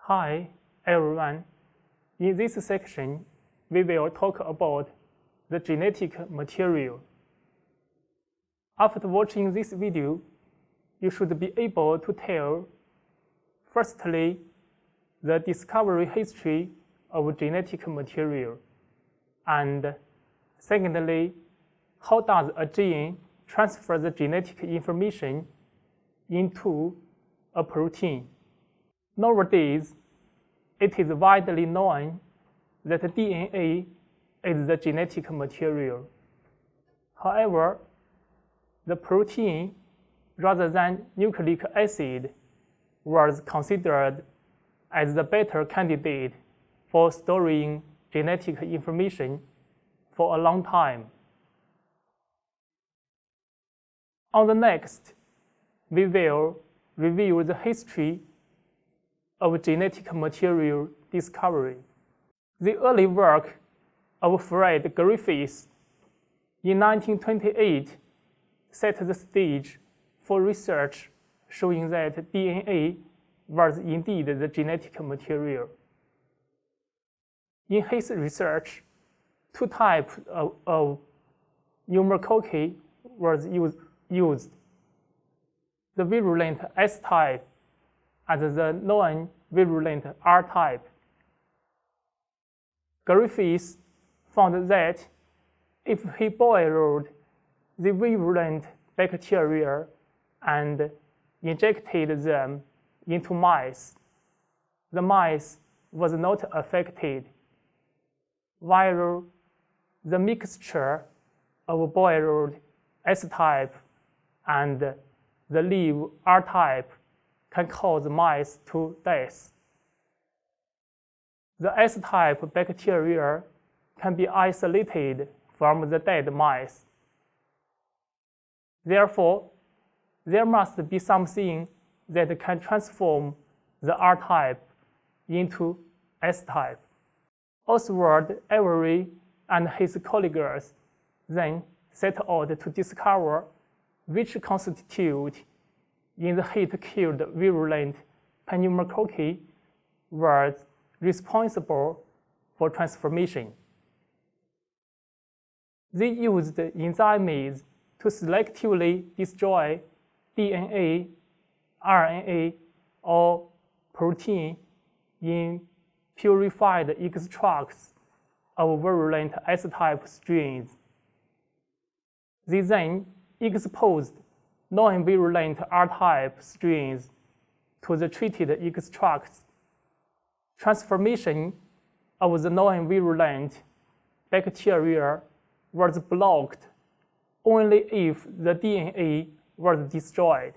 Hi, everyone. In this section, we will talk about the genetic material. After watching this video, you should be able to tell, firstly, the discovery history of genetic material, and secondly, how does a gene transfer the genetic information into a protein. Nowadays, it is widely known that DNA is the genetic material. However, the protein, rather than nucleic acid, was considered as the better candidate for storing genetic information for a long time. On the next, we will review the history of genetic material discovery. The early work of Fred Griffiths in 1928 set the stage for research showing that DNA was indeed the genetic material. In his research, two types of pneumococci was used, the virulent S type and the non-virulent R type. Griffiths found that if he boiled the virulent bacteria and injected them into mice, the mice was not affected, while the mixture of boiled S-type and the live R-type can cause mice to death. The S-type bacteria can be isolated from the dead mice. Therefore, there must be something that can transform the R-type into S-type. Oswald Avery and his colleagues then set out to discover which constitute in the heat-killed virulent pneumococci was responsible for transformation. They used enzymes to selectively destroy DNA, RNA, or protein in purified extracts of virulent S-type strains. They then exposed non-virulent R-type strains to the treated extracts. Transformation of the non-virulent bacteria was blocked only if the DNA was destroyed,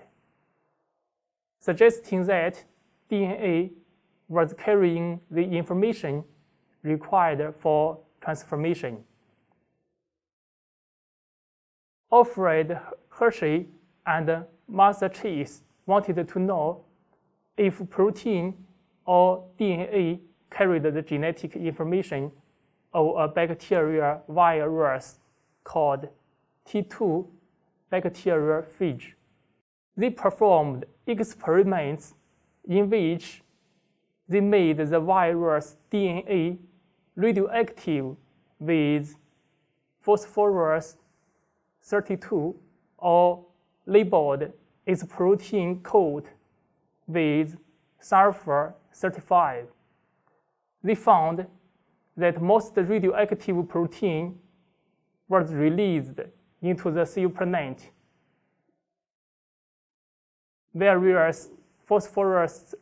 suggesting that DNA was carrying the information required for transformation. Alfred Hershey and Martha Chase wanted to know if protein or DNA carried the genetic information of a bacteria virus called T2 bacteriophage. They performed experiments in which they made the virus DNA radioactive with phosphorus 32 or labeled its protein code with sulfur 35. They found that most radioactive protein was released into the cell planet, whereas phosphorus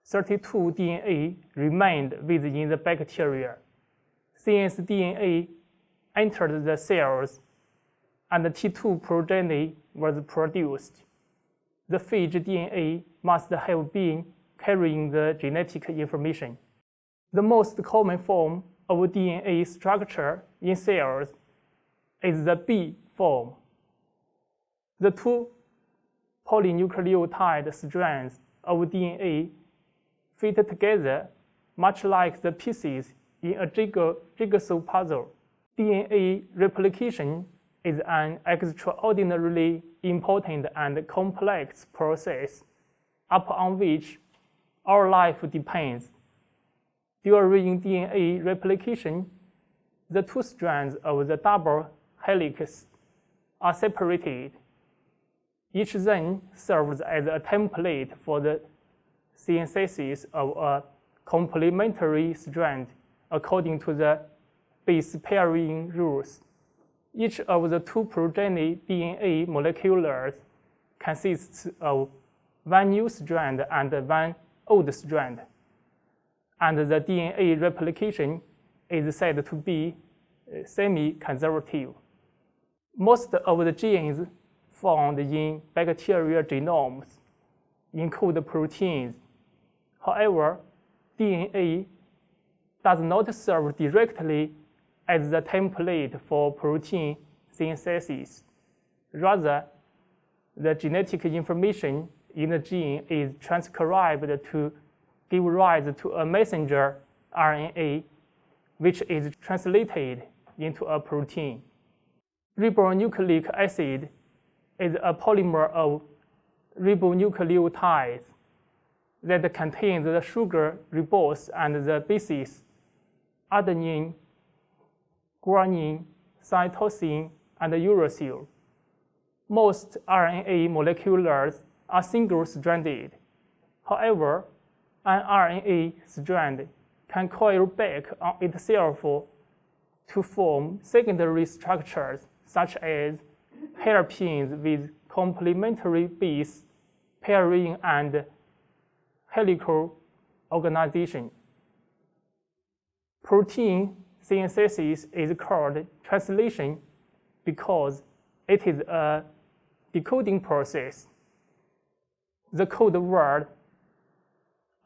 32 DNA remained within the bacteria. Since DNA entered the cells and the T2 progeny was produced, the phage DNA must have been carrying the genetic information. The most common form of DNA structure in cells is the B form. The two polynucleotide strands of DNA fit together much like the pieces in a jigsaw puzzle. DNA replication is an extraordinarily important and complex process upon which our life depends. During DNA replication, the two strands of the double helix are separated. Each then serves as a template for the synthesis of a complementary strand according to the base pairing rules. Each of the two progeny DNA molecules consists of one new strand and one old strand, and the DNA replication is said to be semi-conservative. Most of the genes found in bacterial genomes encode proteins. However, DNA does not serve directly as the template for protein synthesis. Rather, the genetic information in the gene is transcribed to give rise to a messenger RNA, which is translated into a protein. Ribonucleic acid is a polymer of ribonucleotides that contains the sugar ribose and the bases adenine, guanine, cytosine, and uracil. Most RNA molecules are single-stranded. However, an RNA strand can coil back on itself to form secondary structures such as hairpins with complementary base pairing and helical organization. Protein synthesis is called translation because it is a decoding process. The code word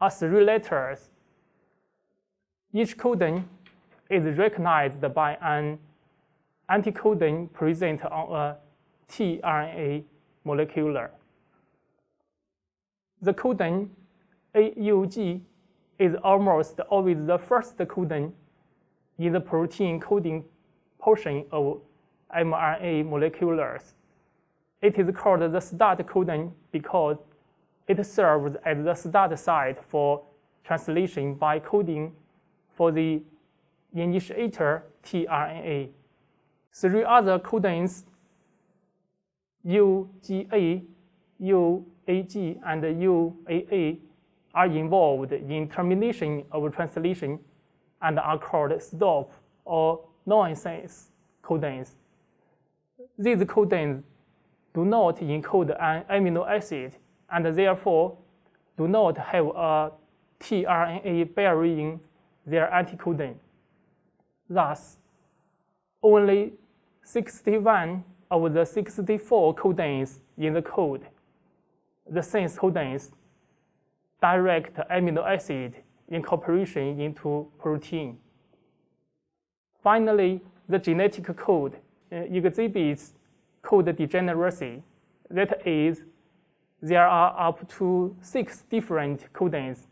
are 3 letters. Each codon is recognized by an anticodon present on a tRNA molecule. The codon AUG is almost always the first codon in the protein coding portion of mRNA molecules. It is called the start codon because it serves as the start site for translation by coding for the initiator tRNA. 3 other codons, UGA, UAG, and UAA, are involved in termination of translation and are called stop or nonsense codons. These codons do not encode an amino acid and therefore do not have a tRNA bearing their anticodon. Thus, only 61 of the 64 codons in the code, the sense codons, direct amino acid incorporation into protein. Finally, the genetic code exhibits code degeneracy. That is, there are up to 6 different codons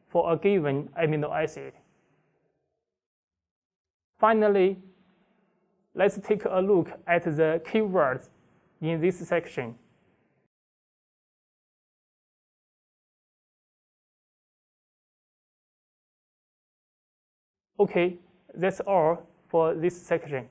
for a given amino acid. Finally, let's take a look at the keywords in this section. Okay, that's all for this section.